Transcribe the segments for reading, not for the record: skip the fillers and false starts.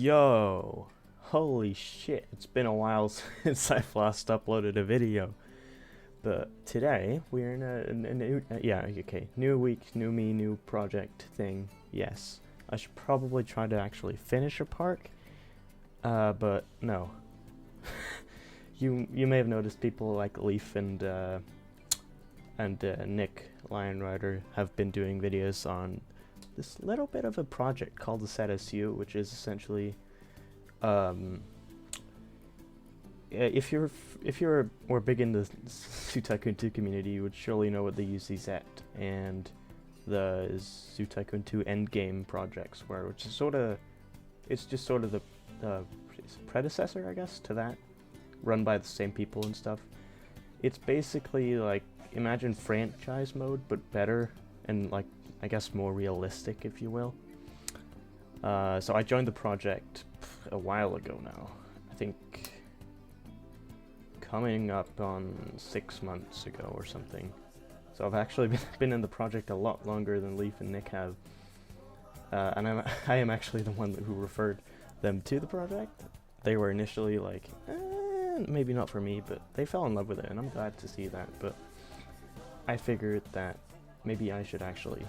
Yo, holy shit, it's been a while since I've last uploaded a video. But today, we're in a new, new week, new me, new project thing. Yes, I should probably try to actually finish a park, but no. You may have noticed people like Leaf and Nick Lion Rider have been doing videos on this little bit of a project called the ZSU, which is essentially, if you're more big in the Zoo Tycoon 2 community, you would surely know what the UZZ and the Zoo Tycoon 2 Endgame projects were, which is it's just sort of the predecessor, I guess, to that, run by the same people and stuff. It's basically like, imagine franchise mode, but better, and like, I guess more realistic, if you will. So I joined the project a while ago now. I think coming up on 6 months ago or something. So I've actually been in the project a lot longer than Leaf and Nick have. And I am actually the one who referred them to the project. They were initially like, maybe not for me, but they fell in love with it, and I'm glad to see that. But I figured that maybe I should actually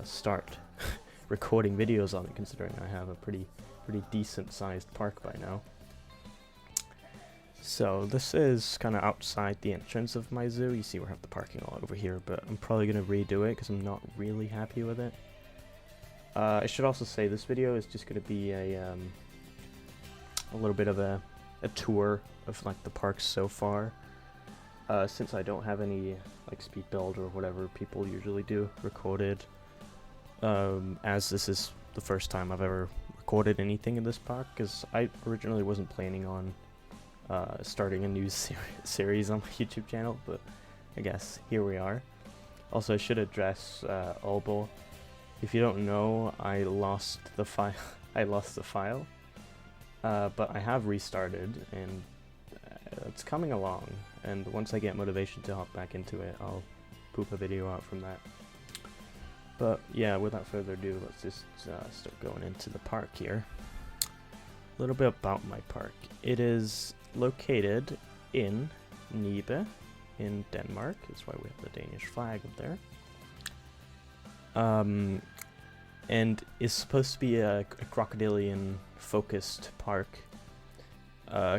start recording videos on it, considering I have a pretty decent sized park by now. So this is kind of outside the entrance of my zoo. You see we have the parking lot over here, but I'm probably going to redo it because I'm not really happy with it. I should also say this video is just going to be a little bit of a tour of like the park so far. Since I don't have any like speed build or whatever people usually do recorded, as this is the first time I've ever recorded anything in this park, because I originally wasn't planning on starting a new series on my YouTube channel, but I guess here we are. Also, I should address Olbo. If you don't know, I lost the file. But I have restarted, and it's coming along. And once I get motivation to hop back into it, I'll poop a video out from that. But yeah, without further ado, let's just start going into the park here. A little bit about my park. It is located in Nibe in Denmark. That's why we have the Danish flag up there. And is supposed to be a crocodilian focused park.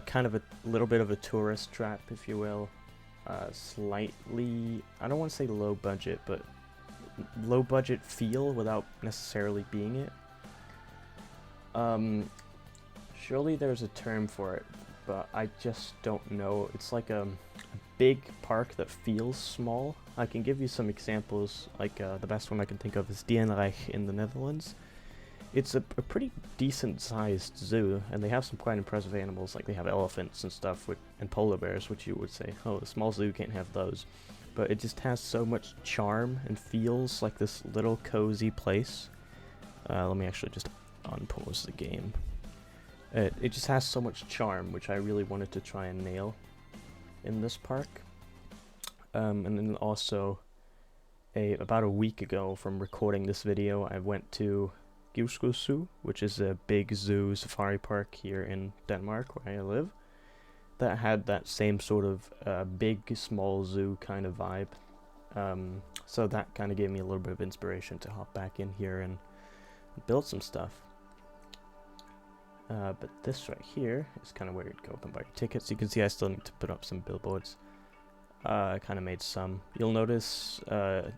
Kind of a little bit of a tourist trap, if you will. Slightly, I don't want to say low budget, but low budget feel without necessarily being it. Surely there's a term for it, but I just don't know. It's like a big park that feels small. I can give you some examples, like the best one I can think of is Dierenrijk in the Netherlands. It's a pretty decent sized zoo, and they have some quite impressive animals, like they have elephants and stuff, and polar bears, which you would say, oh, a small zoo can't have those. But it just has so much charm and feels like this little cozy place. Let me actually just unpause the game. It just has so much charm, which I really wanted to try and nail in this park. And then also, about a week ago from recording this video, I went to Zoo, which is a big zoo safari park here in Denmark, where I live, that had that same sort of big, small zoo kind of vibe. So that kind of gave me a little bit of inspiration to hop back in here and build some stuff. But this right here is kind of where you'd go up and buy your tickets. You can see I still need to put up some billboards. I kind of made some. You'll notice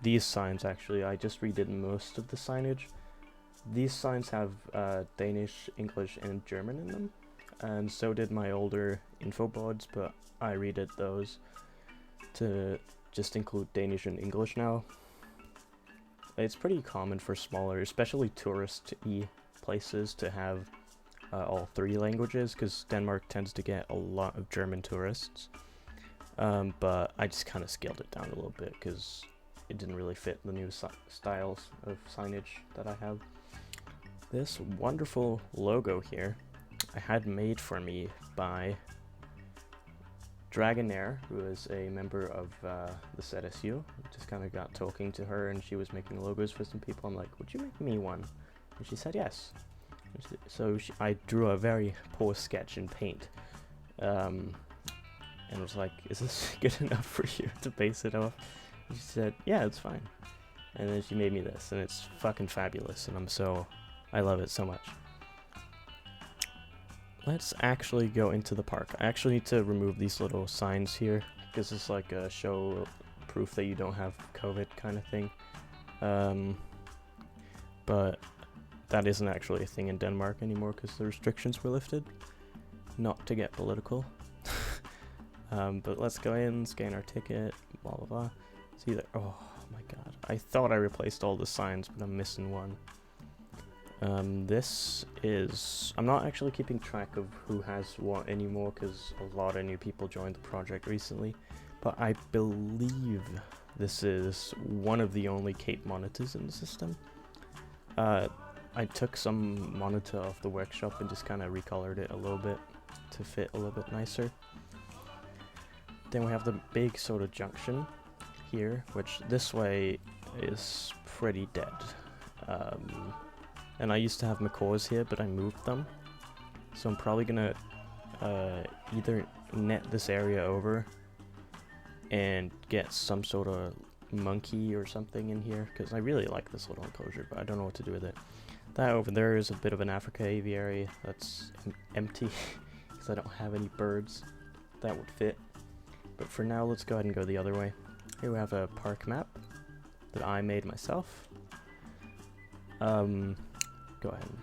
these signs, actually, I just redid most of the signage. These signs have Danish, English, and German in them, and so did my older info boards, but I redid those to just include Danish and English now. It's pretty common for smaller, especially tourist-y places, to have all three languages, because Denmark tends to get a lot of German tourists. But I just kind of scaled it down a little bit, because it didn't really fit the new styles of signage that I have. This wonderful logo here I had made for me by Dragonair, who is a member of the ZSU. Just kind of got talking to her, and she was making logos for some people. I'm like, would you make me one? And she said yes. So I drew a very poor sketch in paint, and was like, "Is this good enough for you to base it off?" And she said, "Yeah, it's fine." And then she made me this, and it's fucking fabulous, and I love it so much. Let's actually go into the park. I actually need to remove these little signs here, because it's like a show proof that you don't have COVID kind of thing. But that isn't actually a thing in Denmark anymore because the restrictions were lifted. Not to get political. But let's go in, scan our ticket, blah blah blah. See that? Oh my god. I thought I replaced all the signs, but I'm missing one. This is... I'm not actually keeping track of who has what anymore because a lot of new people joined the project recently. But I believe this is one of the only Cape monitors in the system. I took some monitor off the workshop and just kind of recolored it a little bit to fit a little bit nicer. Then we have the big sort of junction here, which this way is pretty dead. And I used to have macaws here, but I moved them. So I'm probably gonna either net this area over and get some sort of monkey or something in here, because I really like this little enclosure, but I don't know what to do with it. That over there is a bit of an Africa aviary that's empty, because I don't have any birds that would fit. But for now, let's go ahead and go the other way. Here we have a park map that I made myself. Go ahead and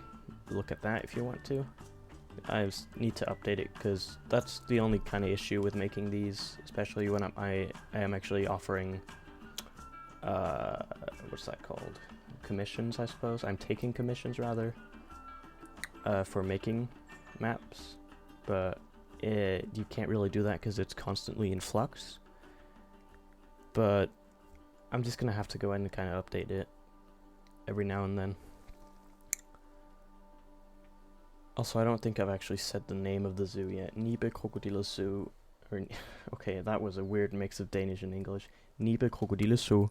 look at that if you want to. I need to update it because that's the only kind of issue with making these, especially when I am actually offering, what's that called? Commissions, I suppose. I'm taking commissions rather, for making maps, but you can't really do that because it's constantly in flux. But I'm just gonna have to go ahead and kind of update it every now and then. Also, I don't think I've actually said the name of the zoo yet. Nibe Krokodille Zoo. Okay, that was a weird mix of Danish and English. Nibe Krokodille Zoo.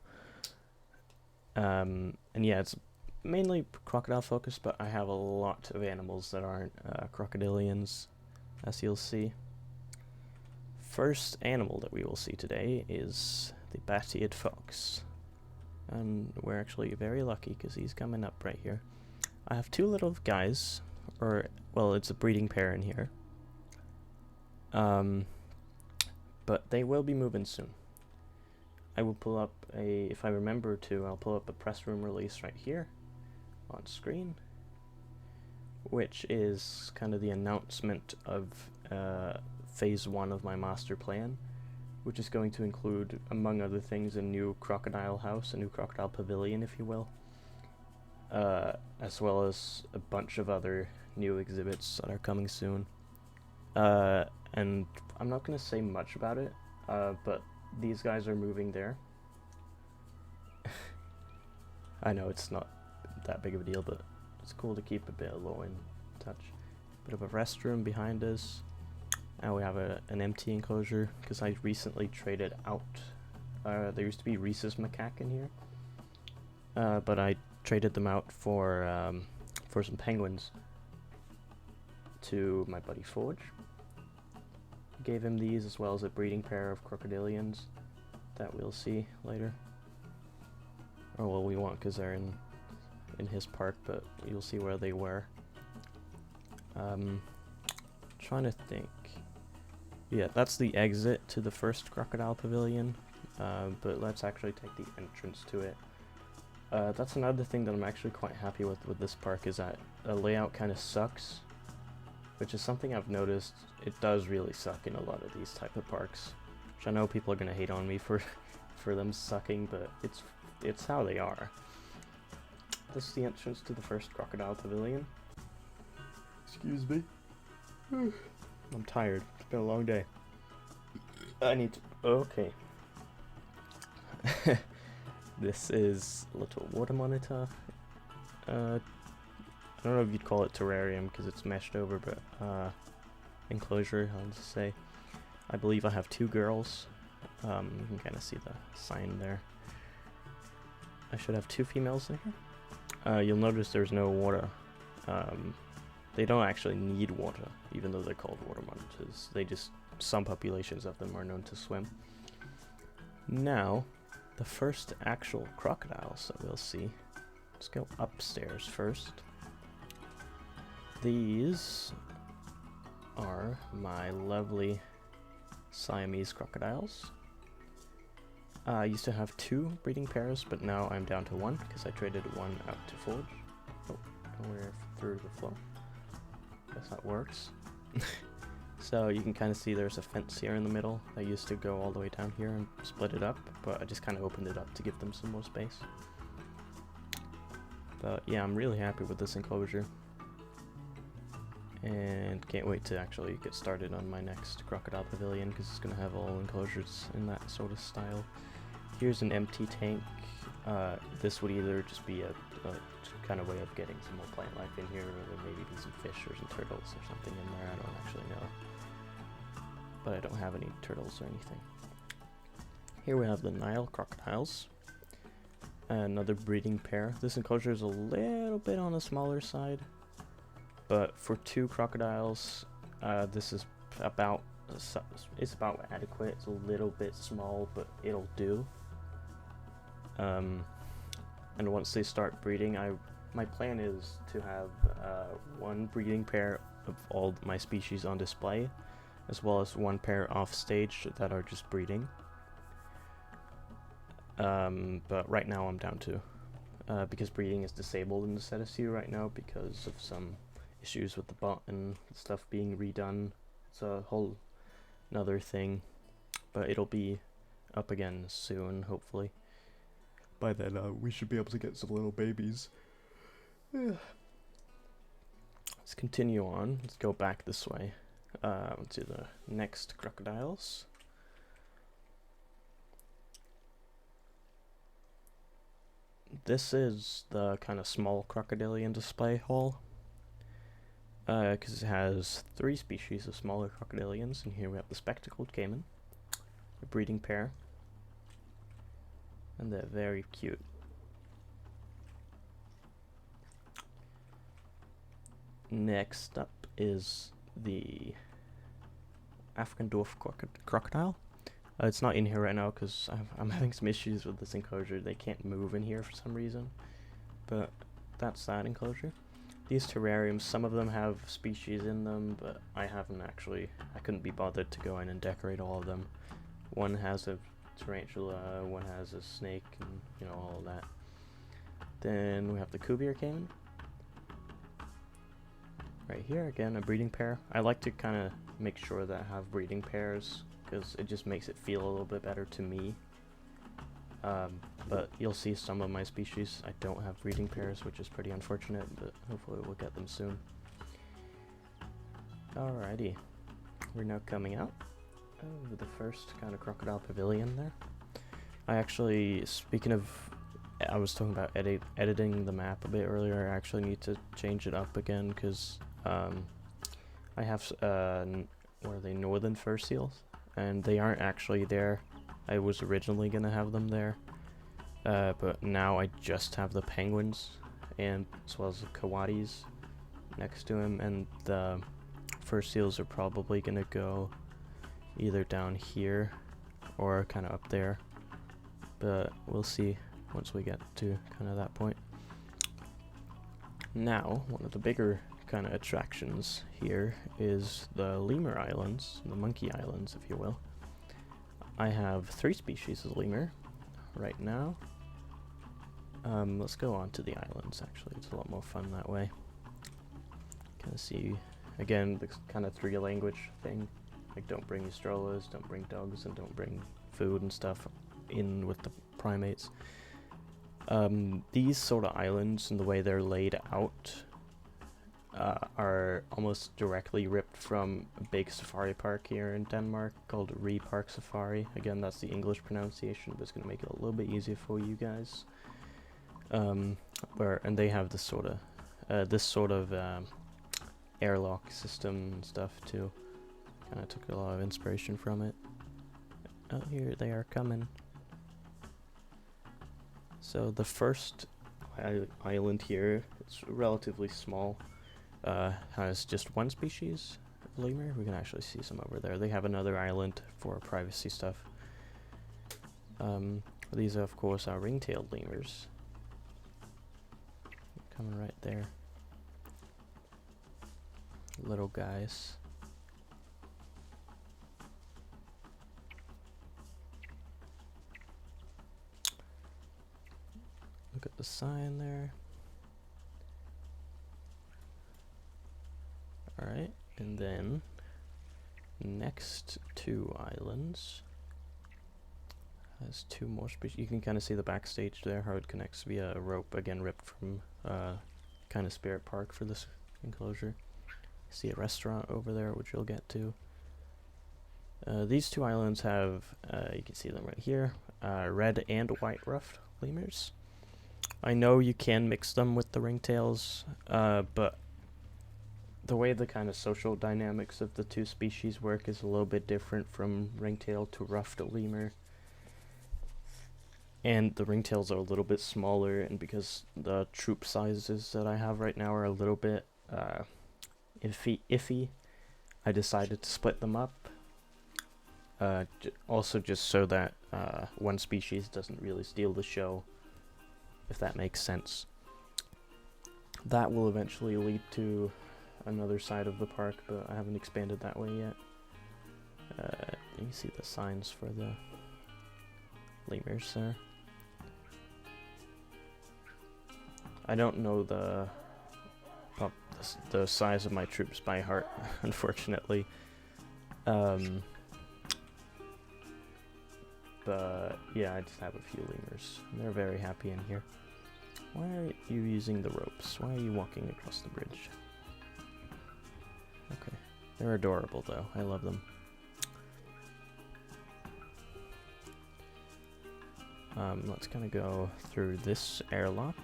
And yeah, it's mainly crocodile focused, but I have a lot of animals that aren't crocodilians, as you'll see. First animal that we will see today is the bat-eared fox. And we're actually very lucky because he's coming up right here. I have two little guys. Or, well, it's a breeding pair in here. But they will be moving soon. I will pull up if I remember to, I'll pull up a press room release right here on screen, which is kind of the announcement of phase 1 of my master plan, which is going to include, among other things, a new crocodile house, a new crocodile pavilion, if you will. As well as a bunch of other new exhibits that are coming soon. And I'm not going to say much about it, but these guys are moving there. I know it's not that big of a deal, but it's cool to keep a bit of low in touch. Bit of a restroom behind us. And we have an empty enclosure, because I recently traded out. There used to be rhesus macaque in here, but I traded them out for some penguins to my buddy Forge. Gave him these as well as a breeding pair of crocodilians that we'll see later. Or well, we won't because they're in his park, but you'll see where they were. Trying to think. Yeah, that's the exit to the first crocodile pavilion, but let's actually take the entrance to it. That's another thing that I'm actually quite happy with this park, is that the layout kind of sucks, which is something I've noticed. It does really suck in a lot of these type of parks, which I know people are gonna hate on me for them sucking, but it's how they are. This is the entrance to the first crocodile pavilion. Excuse me. I'm tired. It's been a long day. I need to... Okay. This is a little water monitor. I don't know if you'd call it terrarium because it's meshed over, but enclosure, I'll just say. I believe I have two girls. You can kind of see the sign there. I should have two females in here. You'll notice there's no water They don't actually need water, even though they're called water monitors. They just, some populations of them are known to swim. Now, the first actual crocodiles that we'll see. Let's go upstairs first. These are my lovely Siamese crocodiles. I used to have 2 breeding pairs, but now I'm down to 1 because I traded 1 out to forge. Oh, we're through the floor. Guess that works. So you can kind of see there's a fence here in the middle. I used to go all the way down here and split it up, but I just kind of opened it up to give them some more space. But yeah, I'm really happy with this enclosure. And can't wait to actually get started on my next Crocodile Pavilion because it's going to have all enclosures in that sort of style. Here's an empty tank. This would either just be a kind of way of getting some more plant life in here, or there maybe be some fish or some turtles or something in there. I don't actually know. But I don't have any turtles or anything. Here we have the Nile Crocodiles. Another breeding pair. This enclosure is a little bit on the smaller side. But for 2 crocodiles, this is about adequate. It's a little bit small, but it'll do. And once they start breeding, my plan is to have 1 breeding pair of all my species on display, as well as 1 pair off stage that are just breeding. But right now I'm down to, because breeding is disabled in the ZSU right now because of some issues with the bot and stuff being redone. It's a whole another thing, but it'll be up again soon, hopefully. By then, we should be able to get some little babies. Let's continue on. Let's go back this way to the next crocodiles. This is the kind of small crocodilian display hall. Because it has 3 species of smaller crocodilians, and here we have the spectacled caiman, a breeding pair, and they're very cute. Next up is the African dwarf crocodile. It's not in here right now because I'm having some issues with this enclosure. They can't move in here for some reason, but that's that enclosure. These terrariums, some of them have species in them, but I couldn't be bothered to go in and decorate all of them. One has a tarantula, one has a snake, and all of that. Then we have the Cuvier caiman. Right here, again, a breeding pair. I like to kind of make sure that I have breeding pairs, because it just makes it feel a little bit better to me. But you'll see some of my species I don't have breeding pairs, which is pretty unfortunate, but hopefully we'll get them soon. Alrighty, we're now coming out of the first kind of Crocodile Pavilion there. I actually, speaking of, I was talking about editing the map a bit earlier. I actually need to change it up again because I have, what are they, northern fur seals, and they aren't actually there. I was originally going to have them there, but now I just have the penguins, and as well as the coatis next to him, and the fur seals are probably going to go either down here or kind of up there, but we'll see once we get to kind of that point. Now, one of the bigger kind of attractions here is the Lemur Islands, the Monkey Islands, if you will. I have 3 species of lemur right now. Let's go on to the islands, actually. It's a lot more fun that way. Kind of see, again, the kind of 3 language thing. Like, don't bring your strollers, don't bring dogs, and don't bring food and stuff in with the primates. These sort of islands and the way they're laid out are almost directly ripped from a big safari park here in Denmark called Ri Park Safari. Again, that's the English pronunciation, but it's going to make it a little bit easier for you guys. And they have this sort of airlock system and stuff too. Kind of took a lot of inspiration from it. Oh, here they are coming. So the first island here, it's relatively small. has just one species of lemur. We can actually see some over there. They have another island for privacy stuff. These, of course, are ringtail lemurs. Coming right there. Little guys. Look at the sign there. Alright, and then next two islands has two more species. You can kind of see the backstage there, how it connects via a rope, again ripped from kind of Spirit Park for this enclosure. See a restaurant over there, which you'll get to. These two islands have, you can see them right here, red and white ruffed lemurs. I know you can mix them with the ringtails, but the way the kind of social dynamics of the two species work is a little bit different from ringtail to ruffed lemur. And the ringtails are a little bit smaller, and because the troop sizes that I have right now are a little bit iffy, I decided to split them up. Also just so that one species doesn't really steal the show, if that makes sense. That will eventually lead to another side of the park, but I haven't expanded that way yet. You can see the signs for the lemurs there. I don't know the size of my troops by heart, unfortunately. But yeah, I just have a few lemurs. They're very happy in here. Why are you using the ropes? Why are you walking across the bridge? Okay. They're adorable though. I love them. Let's kind of go through this airlock.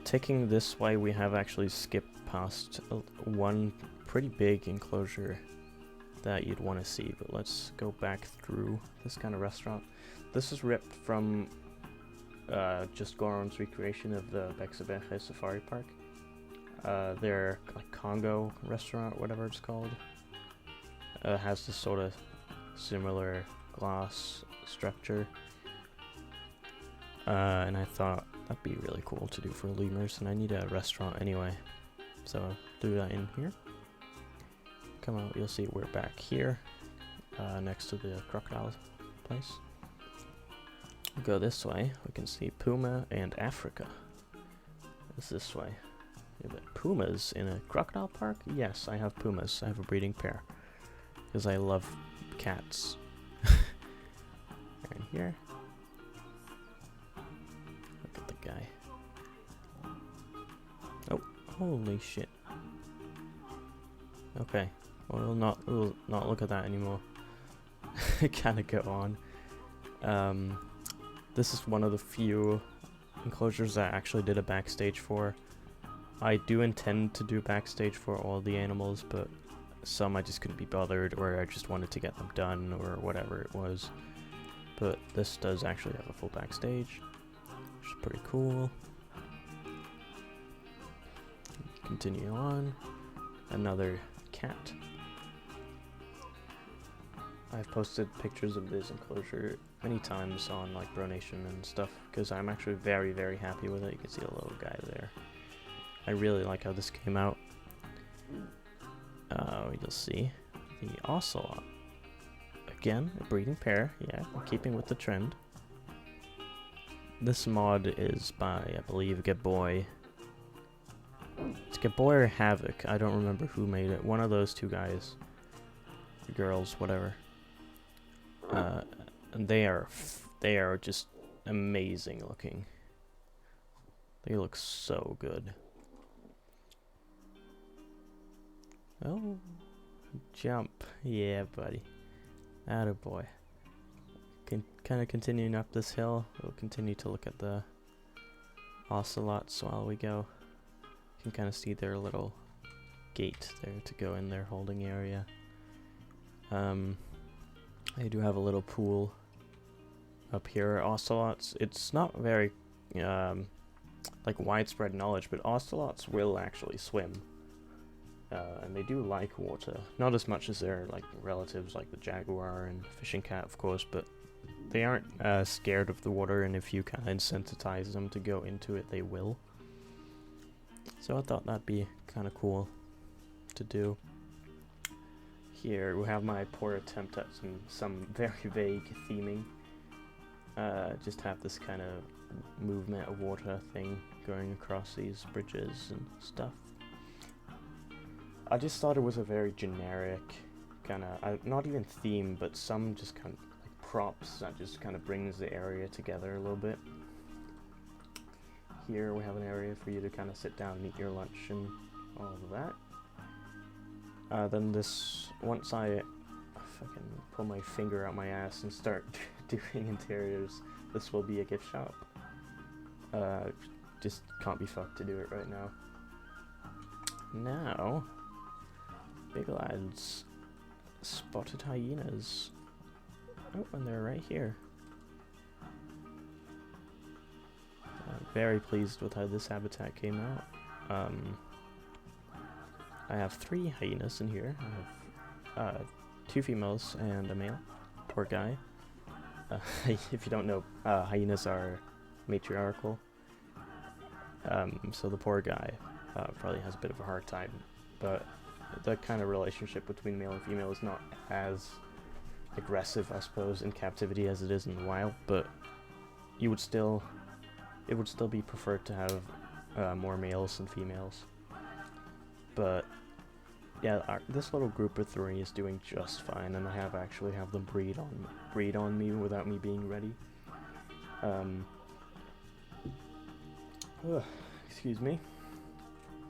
Taking this way, we have actually skipped past one pretty big enclosure that you'd want to see, but let's go back through this kind of restaurant. This is ripped from just Goron's recreation of the Bexabeche Safari Park. Their like Congo restaurant, whatever it's called, has this sort of similar glass structure. And I thought that'd be really cool to do for lemurs, and I need a restaurant anyway, so I'll do that in here. Come out, you'll see we're back here, next to the crocodile place. Go this way, we can see Puma and Africa. It's this way. Yeah, but pumas in a crocodile park? Yes, I have pumas. I have a breeding pair, because I love cats. Right here. Guy. Oh, holy shit. Okay, well, we'll not look at that anymore. Kind of go on. This is one of the few enclosures that I actually did a backstage for. I do intend to do backstage for all the animals, but some I just couldn't be bothered, or I just wanted to get them done, or whatever it was. But this does actually have a full backstage. Pretty cool. Continue on. Another cat. I've posted pictures of this enclosure many times on like Bronation and stuff, because I'm actually very, very happy with it. You can see a little guy there. I really like how this came out. You'll see the Ocelot. Again, a breeding pair. Yeah, keeping with the trend. This mod is by, I believe, Gaboy. It's Gaboy or Havoc. I don't remember who made it. One of those two guys. Girls, whatever. And they are just amazing looking. They look so good. Oh, jump. Yeah, buddy. Attaboy. Kind of continuing up this hill, we'll continue to look at the Ocelots while we go. You can kind of see their little gate there to go in their holding area. They do have a little pool up here. Ocelots, it's not very like widespread knowledge, but ocelots will actually swim. And they do like water. Not as much as their like relatives like the jaguar and fishing cat, of course, but they aren't scared of the water, and if you kind of insensitize them to go into it, they will. So I thought that'd be kind of cool to do. Here we have my poor attempt at some very vague theming. Just have this kind of movement of water thing going across these bridges and stuff. I just thought it was a very generic kind of, not even theme, but some just kind of like props that just kind of brings the area together a little bit. Here we have an area for you to kind of sit down and eat your lunch and all of that. Then this, once I fucking pull my finger out my ass and start doing interiors, this will be a gift shop. Just can't be fucked to do it right now. Now, big lads, spotted hyenas. Oh, and they're right here. I'm very pleased with how this habitat came out. I have 3 hyenas in here. I have 2 females and a male. Poor guy. If you don't know, hyenas are matriarchal. So the poor guy probably has a bit of a hard time, but the kind of relationship between male and female is not as aggressive, I suppose, in captivity as it is in the wild, but it would still be preferred to have more males than females. But yeah, this little group of 3 is doing just fine, and I actually have them breed on me without me being ready. Excuse me.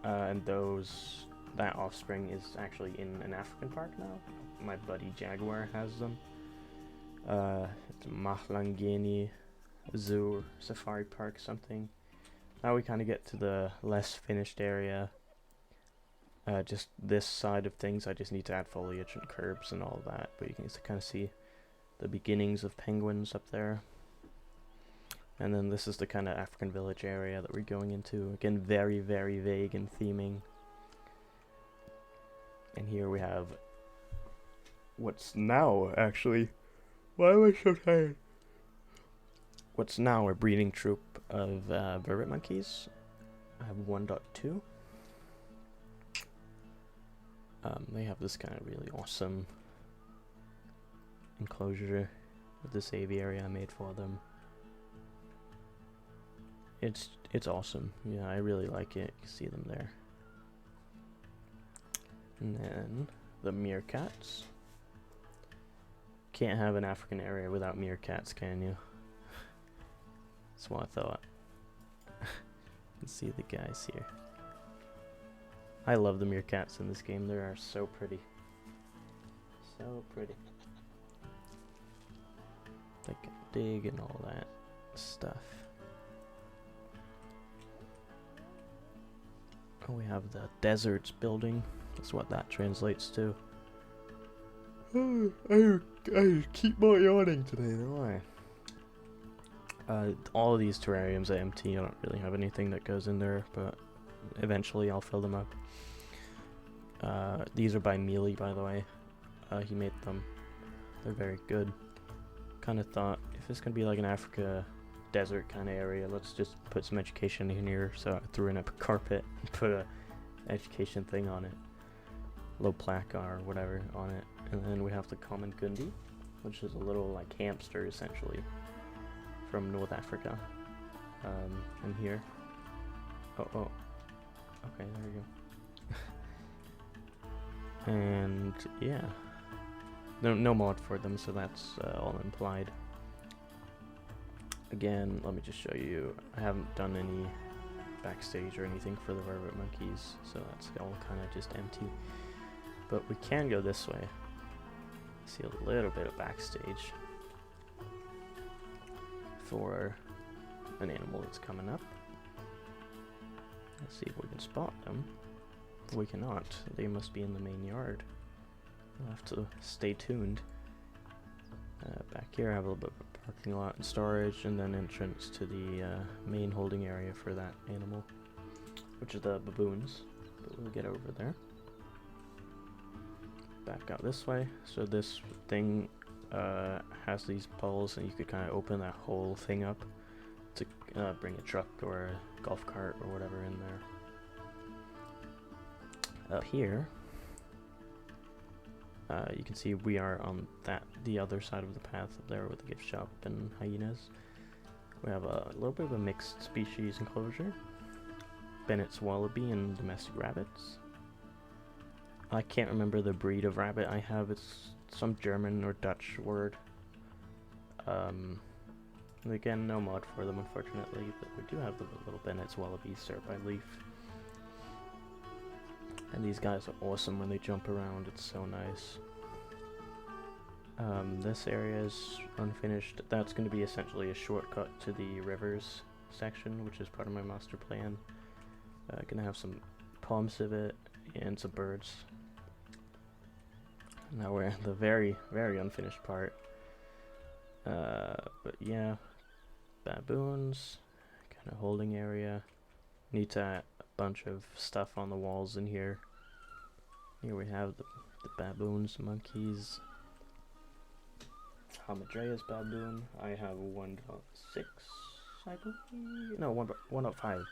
And that offspring is actually in an African park now. My buddy Jaguar has them. It's Mahlangeni Zoo Safari Park something. Now we kind of get to the less finished area. Just this side of things, I just need to add foliage and curbs and all that, but you can kind of see the beginnings of penguins up there. And then this is the kind of African village area that we're going into. Again, very, very vague in theming. And here we have what's now actually, why am I so tired? What's now a breeding troop of vervet monkeys. I have 1.2. They have this kind of really awesome enclosure with this aviary I made for them. It's awesome. Yeah, I really like it. You can see them there. And then the meerkats. Can't have an African area without meerkats, can you? That's what I thought. You can see the guys here. I love the meerkats in this game. They are so pretty. So pretty. They can dig and all that stuff. Oh, we have the deserts building. That's what that translates to. I keep my yawning today, don't I? All of these terrariums are empty. I don't really have anything that goes in there, but eventually I'll fill them up. These are by Mealy, by the way. He made them. They're very good. Kind of thought, if it's gonna be like an Africa desert kind of area, let's just put some education in here. So I threw in a carpet and put a education thing on it. Low plaque or whatever on it. And then we have the common gundi, which is a little like hamster essentially from North Africa. And here. Oh. Okay, there you go. And yeah. No mod for them, so that's all implied. Again, let me just show you. I haven't done any backstage or anything for the vervet monkeys, so that's all kind of just empty. But we can go this way. See a little bit of backstage for an animal that's coming up. Let's see if we can spot them. We cannot. They must be in the main yard. We'll have to stay tuned. Back here I have a little bit of a parking lot and storage, and then entrance to the main holding area for that animal, which is the baboons. But we'll get over there. Back out this way. So this thing has these poles, and you could kind of open that whole thing up to bring a truck or a golf cart or whatever in there. Up here, you can see we are on the other side of the path up there with the gift shop and hyenas. We have a little bit of a mixed species enclosure. Bennett's wallaby and domestic rabbits. I can't remember the breed of rabbit I have. It's some German or Dutch word. Again, no mod for them, unfortunately, but we do have the little Bennett's wallabies served by Leaf. And these guys are awesome when they jump around. It's so nice. This area is unfinished. That's going to be essentially a shortcut to the rivers section, which is part of my master plan. Gonna have some palm civet and some birds. Now we're at the very, very unfinished part. But yeah, baboons, kind of holding area. Need to add a bunch of stuff on the walls in here. Here we have the baboons, monkeys. Hamadreya's baboon. I have 1.6, I believe. No, 1.5.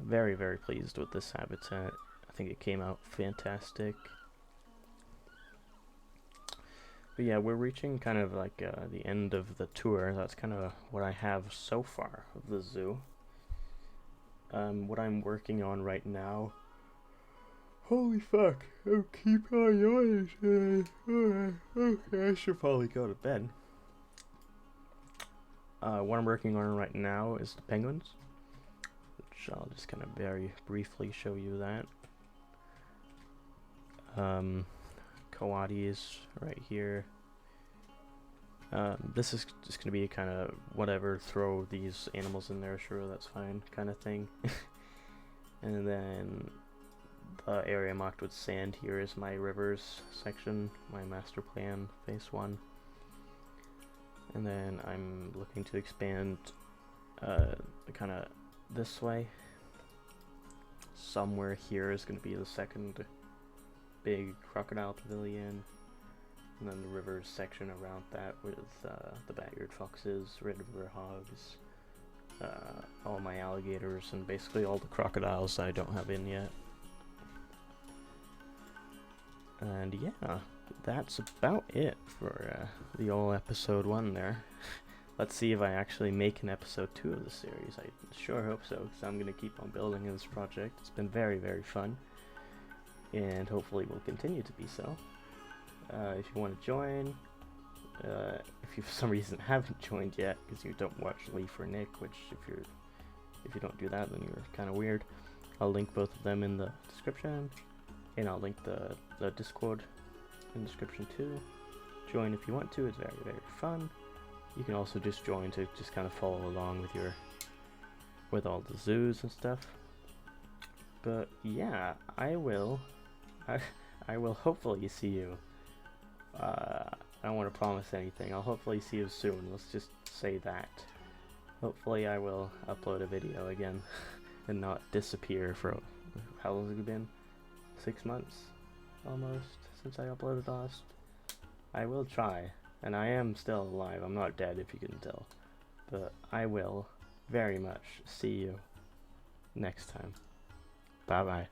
Very, very pleased with this habitat. I think it came out fantastic. But yeah, we're reaching kind of like the end of the tour. That's kind of what I have so far of the zoo. What I'm working on right now. Holy fuck! Oh, keep on yawning. Okay, I should probably go to bed. What I'm working on right now is the penguins. Which I'll just kind of very briefly show you that. Coatis right here. This is just gonna be kind of whatever, throw these animals in there, sure, that's fine, kind of thing. And then the area marked with sand here is my rivers section, my master plan, phase 1. And then I'm looking to expand kind of this way. Somewhere here is going to be the second big crocodile pavilion, and then the rivers section around that with the bat-eared foxes, red river hogs, all my alligators, and basically all the crocodiles I don't have in yet. And yeah, that's about it for the old episode 1 there. Let's see if I actually make an episode 2 of the series. I sure hope so, because I'm going to keep on building this project. It's been very, very fun, and hopefully will continue to be so. If you want to join, if you for some reason haven't joined yet because you don't watch Leaf or Nick, which if you don't do that, then you're kind of weird. I'll link both of them in the description, and I'll link the Discord in the description too. Join if you want to. It's very, very fun. You can also just join to just kind of follow along with all the zoos and stuff. But yeah, I will hopefully see you. I don't want to promise anything. I'll hopefully see you soon. Let's just say that. Hopefully I will upload a video again and not disappear for, how long has it been? 6 months almost since I uploaded last. I will try, and I am still alive. I'm not dead, if you can tell. But I will very much see you next time. Bye bye.